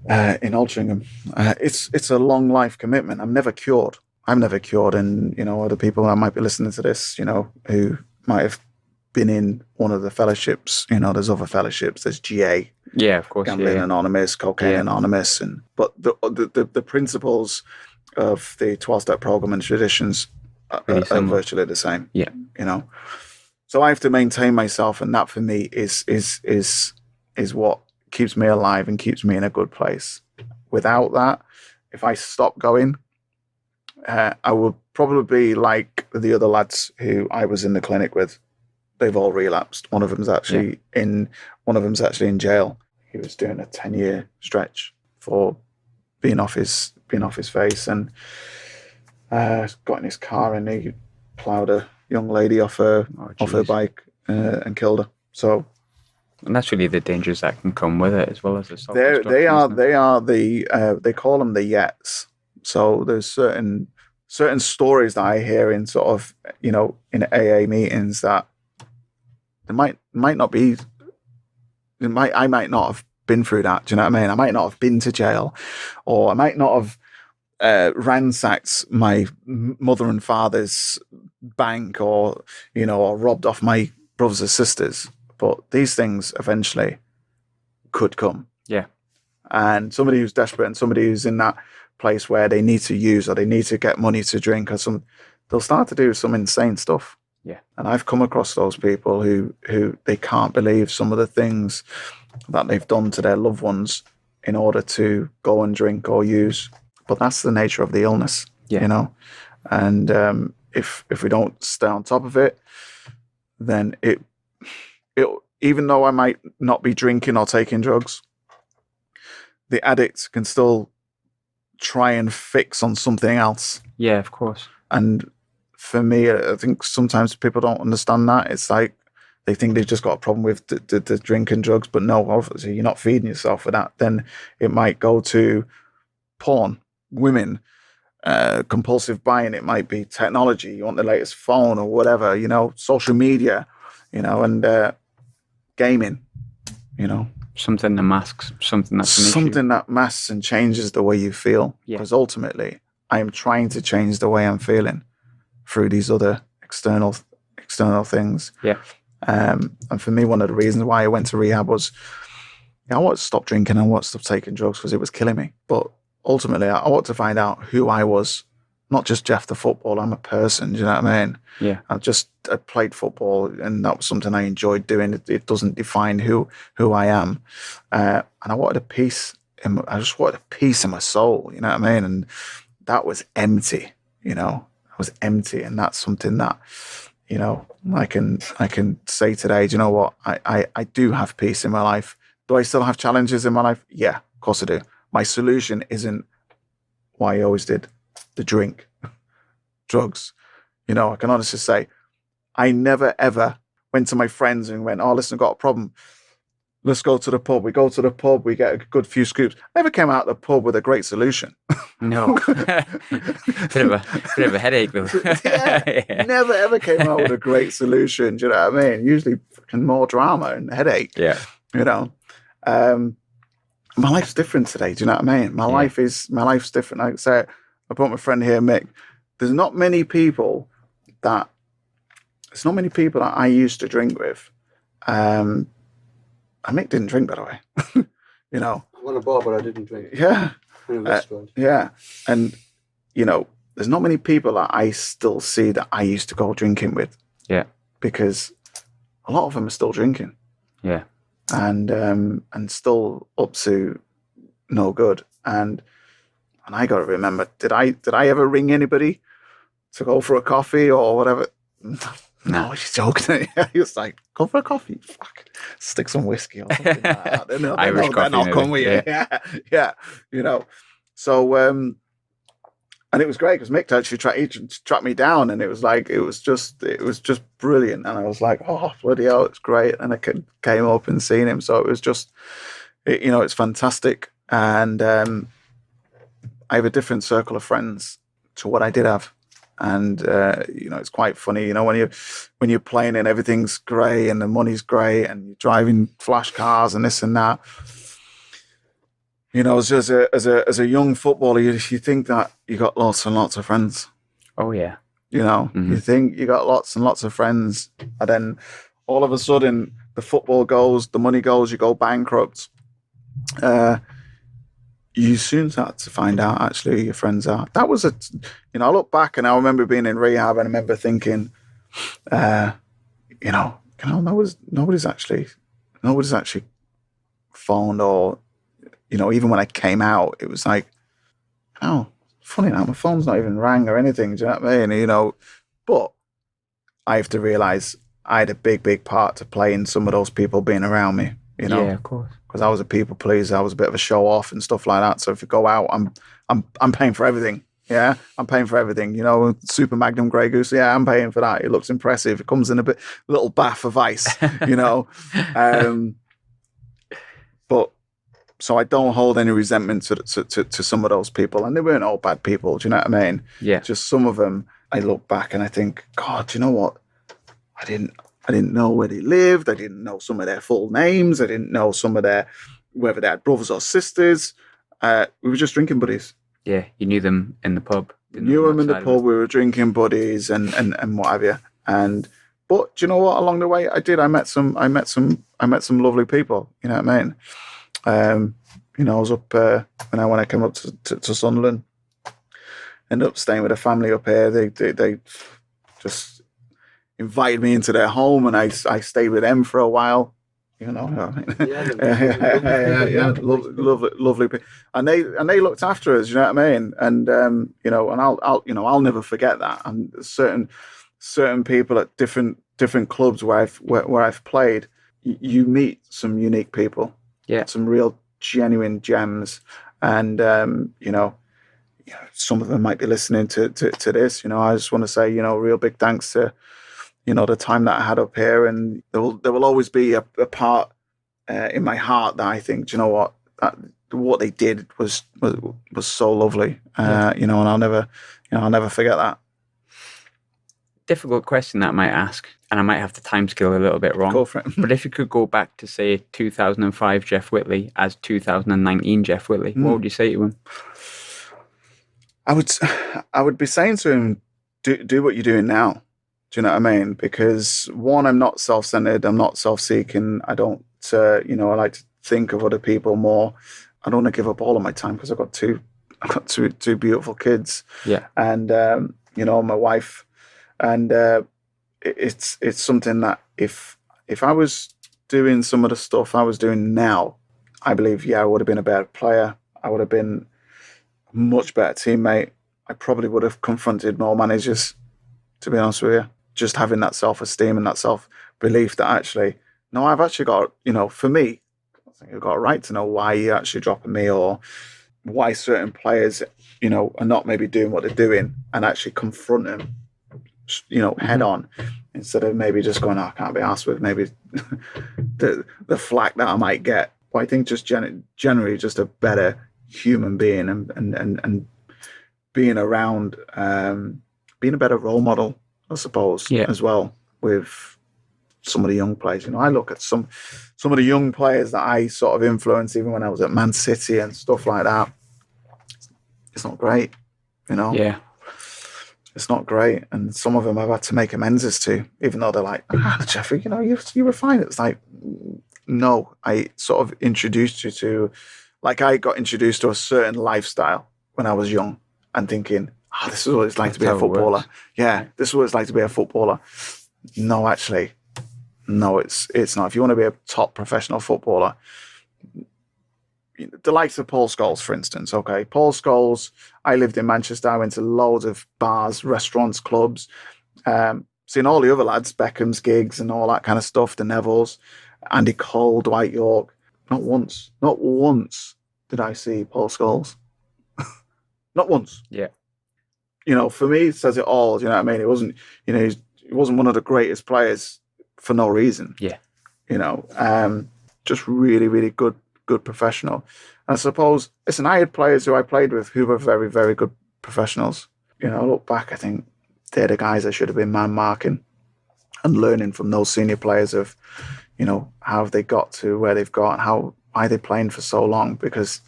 Altrincham. It's a long life commitment. I'm never cured. And, other people that might be listening to this, who might have been in one of the fellowships, there's other fellowships, there's GA. Yeah, of course. Gambling Anonymous, Cocaine Anonymous. But the principles of the 12-step program and traditions are virtually the same. Yeah. So I have to maintain myself, and that for me is what keeps me alive and keeps me in a good place. Without that, if I stop going, I would probably be like the other lads who I was in the clinic with. They've all relapsed. One of them's actually in jail. He was doing a 10-year stretch for being off his face, and got in his car and he ploughed a young lady off her bike and killed her. So. And that's really the dangers that can come with it, as well as the they call them the yets. So there's certain stories that I hear in sort of, in AA meetings that there might not be, I might not have been through that. Do you know what I mean? I might not have been to jail, or I might not have ransacked my mother and father's bank, or robbed off my brothers and sisters. But these things eventually could come. Yeah. And somebody who's desperate and somebody who's in that place where they need to use or they need to get money to drink or some, they'll start to do some insane stuff. Yeah. And I've come across those people who they can't believe some of the things that they've done to their loved ones in order to go and drink or use. But that's the nature of the illness, you know. And if we don't stay on top of it, then it even though I might not be drinking or taking drugs, the addict can still try and fix on something else. Yeah, of course. And for me, I think sometimes people don't understand that. It's like they think they've just got a problem with the drink and drugs, but no, obviously you're not feeding yourself with that. Then it might go to porn, women, compulsive buying. It might be technology. You want the latest phone or whatever, you know, social media, you know, and gaming, you know. Something that masks something that's an issue. Something that masks and changes the way you feel. Because ultimately, I am trying to change the way I'm feeling through these other external things. Yeah. And for me, one of the reasons why I went to rehab was, I wanted to stop drinking and I wanted to stop taking drugs because it was killing me. But ultimately, I wanted to find out who I was, not just Jeff the footballer. I'm a person. Do you know what I mean? Yeah. I played football, and that was something I enjoyed doing. It doesn't define who I am. And I wanted a peace. I just wanted a peace in my soul. You know what I mean? And that was empty. You know, I was empty, and that's something that, you know, I can say today. Do you know what? I do have peace in my life. Do I still have challenges in my life? Yeah, of course I do. My solution isn't what I always did: the drink, drugs. You know, I can honestly say, I never ever went to my friends and went, "Oh, listen, I've got a problem. Let's go to the pub." We go to the pub, we get a good few scoops. I never came out of the pub with a great solution. No. bit of a headache though. Yeah. Never ever came out with a great solution. Do you know what I mean? Usually more drama and headache. Yeah. You know. My life's different today. Do you know what I mean? My life's different. Like I say, I brought my friend here, Mick. There's not many people that I used to drink with. And Mick didn't drink, by the way. You know. I won a bar, but I didn't drink. Yeah. In a restaurant. Yeah. And, you know, there's not many people that I still see that I used to go drinking with. Yeah. Because a lot of them are still drinking. Yeah. And still up to no good. And I got to remember, did I ever ring anybody to go for a coffee or whatever? No, she's joking. He was like, "Go for a coffee. Fuck, stick some whiskey or something like that." Irish coffee. I'll come with you. Yeah. You know. So, and it was great because Mick actually tracked me down, and it was just brilliant. And I was like, "Oh, bloody hell, it's great!" And I came up and seen him, so it was just, you know, it's fantastic. And I have a different circle of friends to what I did have. And you know, it's quite funny, you know, when you're playing and everything's great and the money's great and you're driving flash cars and this and that. You know, as a young footballer, you think that you got lots and lots of friends. Oh yeah. You know, you think you got lots and lots of friends, and then all of a sudden the football goes, the money goes, you go bankrupt. You soon start to find out actually who your friends are. That was you know, I look back and I remember being in rehab and I remember thinking, you know, nobody's actually phoned, or, you know, even when I came out, it was like, oh, funny now, my phone's not even rang or anything. Do you know what I mean? You know, but I have to realize I had a big part to play in some of those people being around me. You know, yeah, of course. Because I was a people pleaser, I was a bit of a show off and stuff like that. So if you go out, I'm paying for everything. Yeah, I'm paying for everything. You know, Super Magnum Grey Goose. Yeah, I'm paying for that. It looks impressive. It comes in a little bath of ice. You know, but so I don't hold any resentment to some of those people, and they weren't all bad people. Do you know what I mean? Yeah. Just some of them, I look back and I think, God, do you know what? I didn't know where they lived. I didn't know some of their full names. I didn't know whether they had brothers or sisters. We were just drinking buddies. Yeah, you knew them in the pub. Knew them in the pub. We were drinking buddies and what have you. But do you know what? Along the way, I met some lovely people. You know what I mean? You know, I was up when I came up to Sunderland. ended up staying with a family up here. They just invited me into their home, and I stayed with them for a while. You know, yeah, lovely people, and they looked after us. You know what I mean? And you know, and I'll never forget that. And certain people at different clubs where I've played, you meet some unique people, some real genuine gems, and you know, some of them might be listening to this. You know, I just want to say, you know, real big thanks to, you know, the time that I had up here, and there will always be a part in my heart that I think, do you know what they did was so lovely, you know, and I'll never forget that. Difficult question that I might ask, and I might have the time scale a little bit wrong. Go for it. But if you could go back to, say, 2005 Jeff Whitley as 2019 Jeff Whitley, what would you say to him? I would be saying to him, do what you're doing now. Do you know what I mean? Because one, I'm not self-centered. I'm not self-seeking. I don't, you know, I like to think of other people more. I don't want to give up all of my time because I've got two beautiful kids. Yeah. And, you know, my wife. And it's something that if I was doing some of the stuff I was doing now, I believe, I would have been a better player. I would have been a much better teammate. I probably would have confronted more managers, to be honest with you. Just having that self-esteem and that self-belief that actually, no, I've actually got, you know, for me, I think I've got a right to know why you're actually dropping me, or why certain players, you know, are not maybe doing what they're doing, and actually confront them, you know, head on, instead of maybe just going, I can't be asked with maybe the flack that I might get. But I think just generally just a better human being, and being around, being a better role model, I suppose, as well, with some of the young players. You know, I look at some of the young players that I sort of influenced, even when I was at Man City and stuff like that. It's not great, you know. Yeah. It's not great, and some of them I've had to make amends to, even though they're like, Jeffrey, you know, you were fine. It's like, no, I sort of introduced you to, like, I got introduced to a certain lifestyle when I was young, and thinking, this is what it's like to be a footballer. Yeah, this is what it's like to be a footballer. No, actually, no, it's not. If you want to be a top professional footballer, the likes of Paul Scholes, for instance, okay? Paul Scholes, I lived in Manchester. I went to loads of bars, restaurants, clubs, seen all the other lads, Beckham's gigs and all that kind of stuff, the Nevilles, Andy Cole, Dwight York. Not once did I see Paul Scholes. Not once. Yeah. You know, for me, it says it all. Do you know what I mean? It wasn't, you know, he wasn't one of the greatest players for no reason. Yeah. You know, just really, really good professional. And I suppose, listen, I had players who I played with who were very, very good professionals. You know, I look back, I think they're the guys I should have been man marking, and learning from those senior players of, you know, how they got to where they've got, and why they're playing for so long, because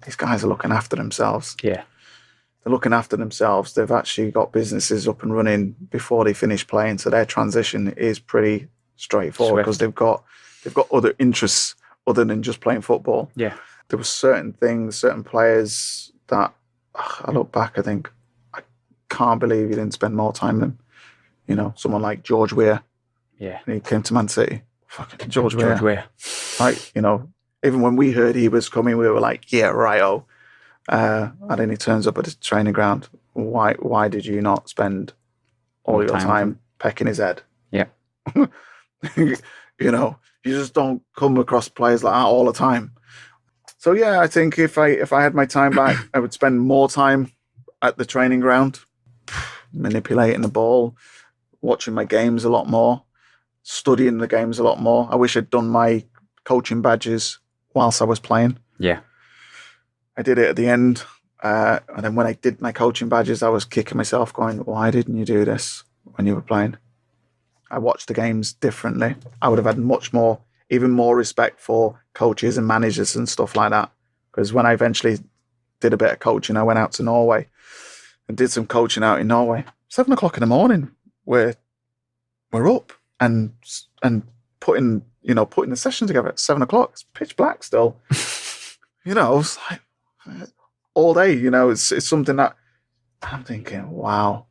these guys are looking after themselves. Yeah. They're looking after themselves. They've actually got businesses up and running before they finish playing. So their transition is pretty straightforward, because they've got other interests other than just playing football. Yeah. There were certain things, certain players that I look back, I think, I can't believe you didn't spend more time with them. You know, someone like George Weah. Yeah. And he came to Man City. Fucking George Weah. George Weah. Like, you know, even when we heard he was coming, we were like, yeah, righto. And then he turns up at the training ground. Why did you not spend all your time pecking his head? Yeah. You know, you just don't come across players like that all the time. So yeah, I think if I had my time back, I would spend more time at the training ground, manipulating the ball, watching my games a lot more, studying the games a lot more. I wish I'd done my coaching badges whilst I was playing. Yeah. I did it at the end. And then when I did my coaching badges, I was kicking myself going, why didn't you do this when you were playing? I watched the games differently. I would have had even more respect for coaches and managers and stuff like that. Because when I eventually did a bit of coaching, I went out to Norway and did some coaching out in Norway. 7 o'clock in the morning, we're up and putting the session together at 7 o'clock. It's pitch black still. You know, it's like all day. You know, it's something that I'm thinking, wow.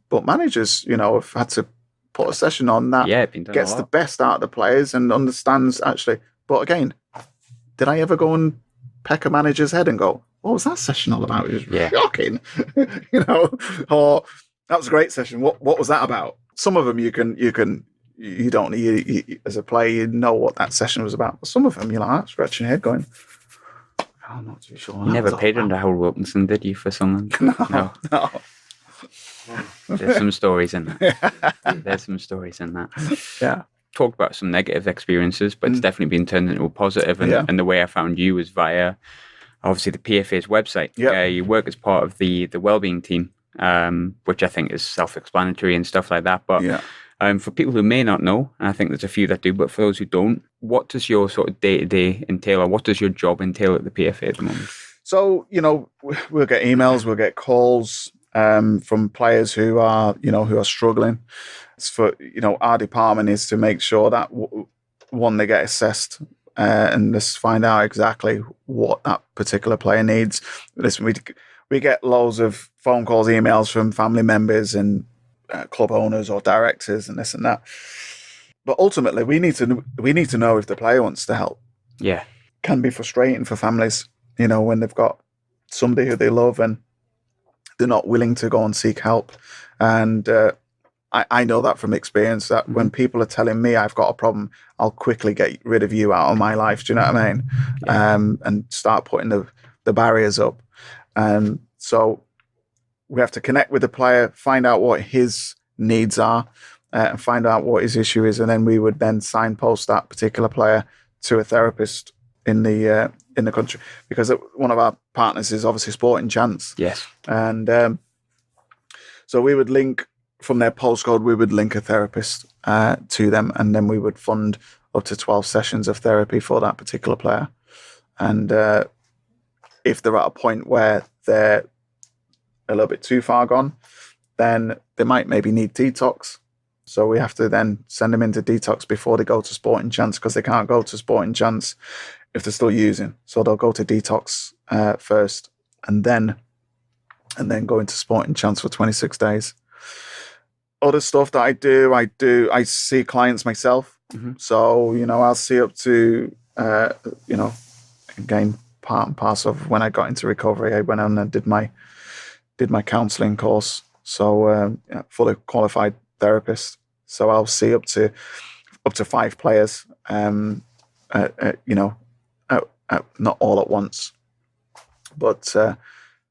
But managers, have had to put a session on that. Yeah, been done gets a lot. the best out of the players and understands actually. But again, did I ever go and peck a manager's head and go, what was that session all about? It was shocking, or that was a great session. What was that about? Some of them you don't need, as a player, you know what that session was about. But some of them you're like, scratching your head going, I'm not too sure. You never paid under Howard Wilkinson, did you, for someone? No. There's some stories in that. There's some stories in that. Yeah. Talked about some negative experiences, but it's definitely been turned into a positive. And the way I found you was via, obviously, the PFA's website. Yeah. You work as part of the wellbeing team, which I think is self-explanatory and stuff like that. But for people who may not know, and I think there's a few that do, but for those who don't, what does your sort of day-to-day entail, or what does your job entail at the PFA at the moment? So, we'll get emails, we'll get calls from players who are struggling. It's for, our department is to make sure that one, they get assessed and just find out exactly what that particular player needs. Listen, we get loads of phone calls, emails from family members and club owners or directors and this and that. But ultimately, we need to know if the player wants to help. Yeah, can be frustrating for families, when they've got somebody who they love and they're not willing to go and seek help. And I know that from experience, that when people are telling me I've got a problem, I'll quickly get rid of you out of my life. Do you know what I mean? Yeah. And start putting the barriers up. So we have to connect with the player, find out what his needs are, and find out what his issue is, and then we would then signpost that particular player to a therapist in the country, because one of our partners is obviously Sporting Chance. Yes, and so we would link from their postcode. We would link a therapist to them, and then we would fund up to 12 sessions of therapy for that particular player. And if they're at a point where they're a little bit too far gone, then they might maybe need detox. So we have to then send them into detox before they go to Sporting Chance, because they can't go to Sporting Chance if they're still using. So they'll go to detox first, and then go into Sporting Chance for 26 days. Other stuff that I see clients myself. Mm-hmm. So, I'll see up to, again, part and parcel of when I got into recovery, I went on and did my counselling course. So fully qualified therapist. So I'll see up to 5 players, not all at once, but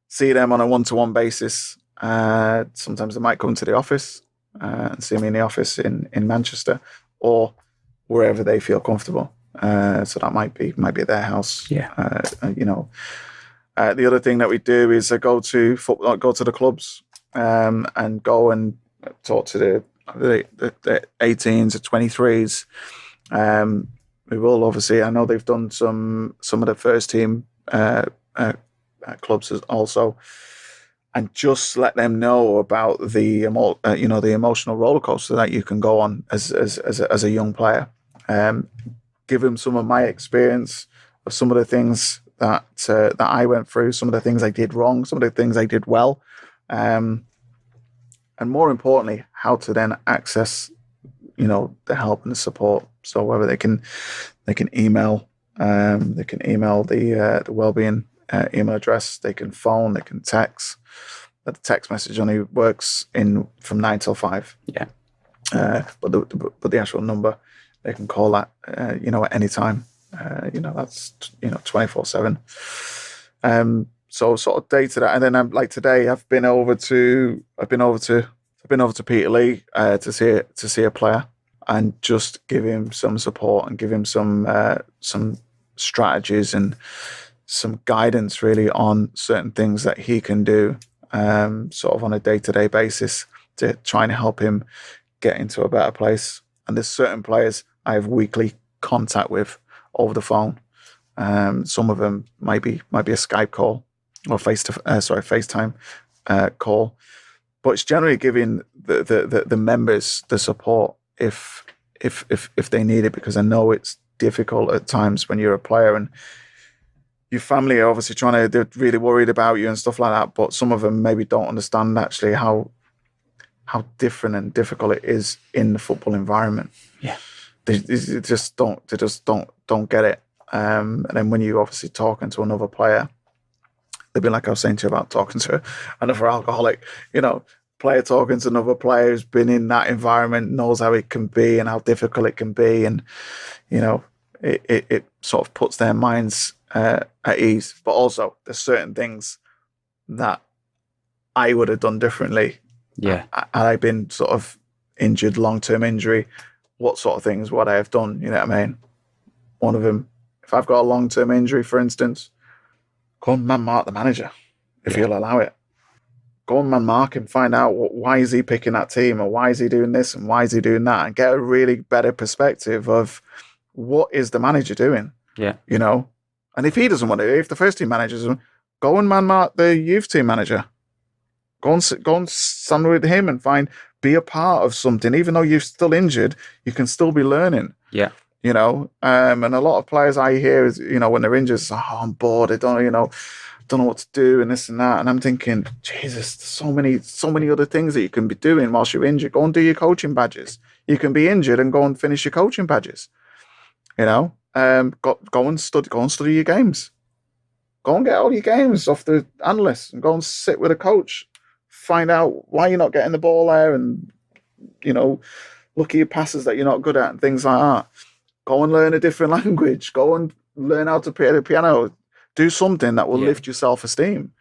see them on a one-to-one basis. Sometimes they might come to the office and see me in the office in Manchester, or wherever they feel comfortable. So that might be at their house. Yeah. The other thing that we do is go to the clubs and go and talk to the 18s or 23s. We will obviously. I know they've done some of the first team clubs also, and just let them know about the emotional roller coaster that you can go on as a young player. Give them some of my experience of some of the things that I went through, some of the things I did wrong, some of the things I did well, and more importantly, how to then access, the help and the support. So whether they can email, the wellbeing email address, they can phone, they can text. But the text message only works from 9 till 5. Yeah. But the actual number, they can call that, at any time. That's 24/7. So sort of day to that, and then like today, I've been over to Peterlee to see a player and just give him some support and give him some strategies and some guidance really on certain things that he can do, sort of on a day-to-day basis to try and help him get into a better place. And there's certain players I have weekly contact with over the phone. Some of them might be a Skype call or FaceTime call, but it's generally giving the members the support if they need it, because I know it's difficult at times when you're a player and your family are obviously they're really worried about you and stuff like that, but some of them maybe don't understand actually how different and difficult it is in the football environment. Yeah. They just don't get it. And then when you obviously talking to another player, they'd be like I was saying to you about talking to another alcoholic, player talking to another player who's been in that environment, knows how it can be and how difficult it can be. And, it sort of puts their minds at ease. But also there's certain things that I would have done differently. Yeah. Had I been sort of injured, long-term injury, what sort of things would I have done? You know what I mean? One of them, if I've got a long-term injury, for instance, go and man-mark the manager, if he'll allow it. Go and man-mark him, find out why is he picking that team, or why is he doing this, and why is he doing that, and get a really better perspective of what is the manager doing. Yeah. And if he doesn't want to, if the first team manager doesn't, go and man-mark the youth team manager. Go and stand with him and be a part of something. Even though you're still injured, you can still be learning. Yeah. And a lot of players I hear is, when they're injured, it's, I'm bored. I don't know what to do and this and that. And I'm thinking, Jesus, so many other things that you can be doing whilst you're injured. Go and do your coaching badges. You can be injured and go and finish your coaching badges. Go and study your games. Go and get all your games off the analysts and go and sit with a coach. Find out why you're not getting the ball there, and look at your passes that you're not good at and things like that. Go and learn a different language. Go and learn how to play the piano. Do something that will lift your self-esteem.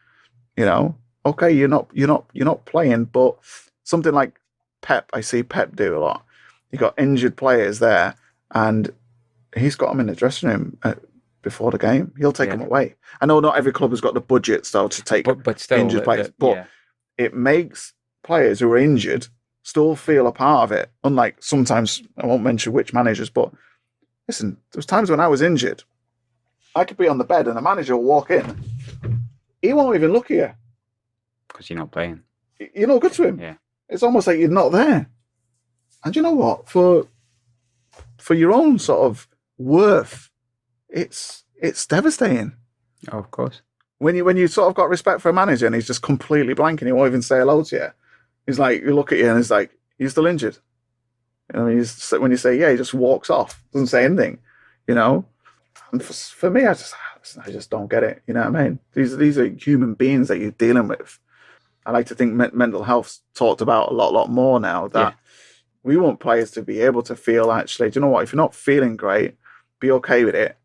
Okay, you're not playing, but something like Pep, I see Pep do a lot. You got injured players there, and he's got them in the dressing room before the game. He'll take them away. I know not every club has got the budget though to take but still, injured players, but it makes players who are injured still feel a part of it. Unlike sometimes, I won't mention which managers, but listen, there was times when I was injured, I could be on the bed and the manager will walk in. He won't even look at you. Because you're not playing. You're not good to him. Yeah. It's almost like you're not there. And you know what? For your own sort of worth, it's devastating. Oh, of course. When you sort of got respect for a manager and he's just completely blank and he won't even say hello to you. He's like, you look at you and he's like, you're still injured. When you say, yeah, he just walks off, doesn't say anything, And for me, I just don't get it. You know what I mean? These are human beings that you're dealing with. I like to think mental health's talked about a lot more now, that we want players to be able to feel, actually, do you know what? If you're not feeling great, be okay with it.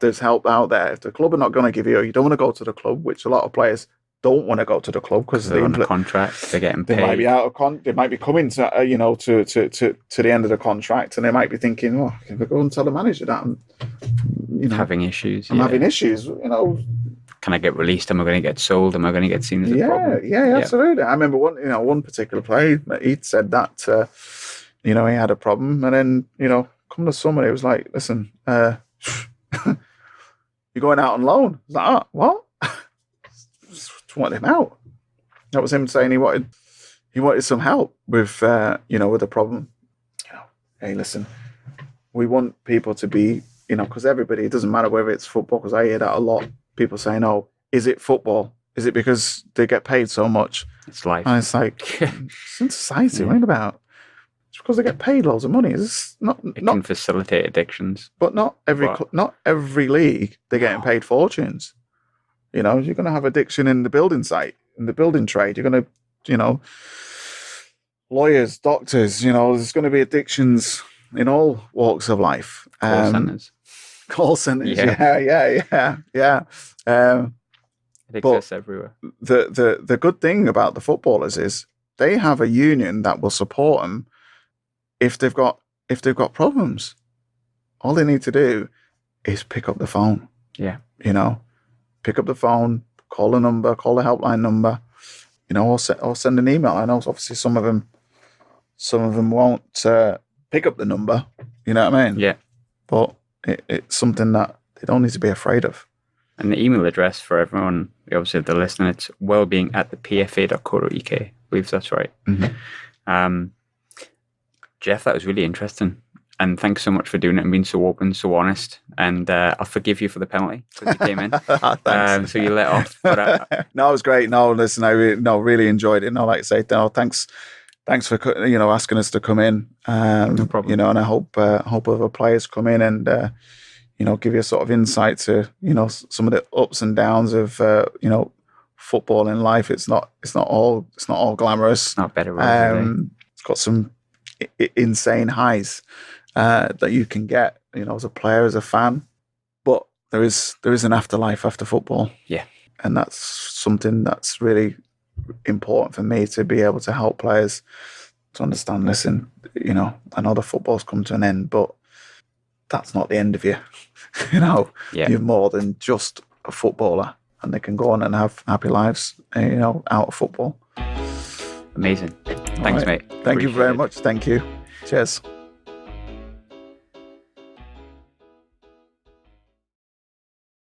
There's help out there. If the club are not going to give you don't want to go to the club, which a lot of players don't want to go to the club because they're on contract, they're getting paid. They might be out of they might be coming to to the end of the contract, and they might be thinking, oh, can we go and tell the manager that I'm having issues. I'm having issues. Can I get released? Am I going to get sold? Am I going to get seen as a problem? Yeah, absolutely. I remember one particular player, he'd said that he had a problem, and then come to summer, he was like, listen, you're going out on loan. I was like, what? Just wanted him out. That was him saying he wanted some help with with a problem. Hey, listen, we want people to be, because everybody, it doesn't matter whether it's football, because I hear that a lot. People saying, oh, is it football? Is it because they get paid so much? It's life. And it's like, it's in society, what about? It's because they get paid loads of money. It's it can facilitate addictions. But not every league, they're getting paid fortunes. You're going to have addiction in the building site, in the building trade. You're going to, lawyers, doctors, there's going to be addictions in all walks of life. Call centers. Yeah. It exists everywhere. The good thing about the footballers is they have a union that will support them if they've got problems. All they need to do is pick up the phone. Yeah. Pick up the phone, call a number, call the helpline number, or send an email. I know obviously some of them won't pick up the number. You know what I mean? Yeah. But it's something that they don't need to be afraid of. And the email address for everyone, obviously if they're listening, it's wellbeing@thepfa.co.uk. I believe that's right. Mm-hmm. Jeff, that was really interesting. And thanks so much for doing it and being so open, so honest. And I'll forgive you for the penalty because you came in. Thanks. So you let off. But no, it was great. No, listen, I really enjoyed it. No, like I say, no, thanks for asking us to come in. No problem. And I hope other players come in and give you a sort of insight to some of the ups and downs of football in life. It's not all glamorous. It's not better. It's got some insane highs that you can get, as a player, as a fan. But there is an afterlife after football. Yeah, and that's something that's really important for me to be able to help players to understand. Listen, I know the football's come to an end, but that's not the end of you. You're more than just a footballer, and they can go on and have happy lives, out of football. Amazing. Thanks, mate. Thank you very much. Thank you. Cheers.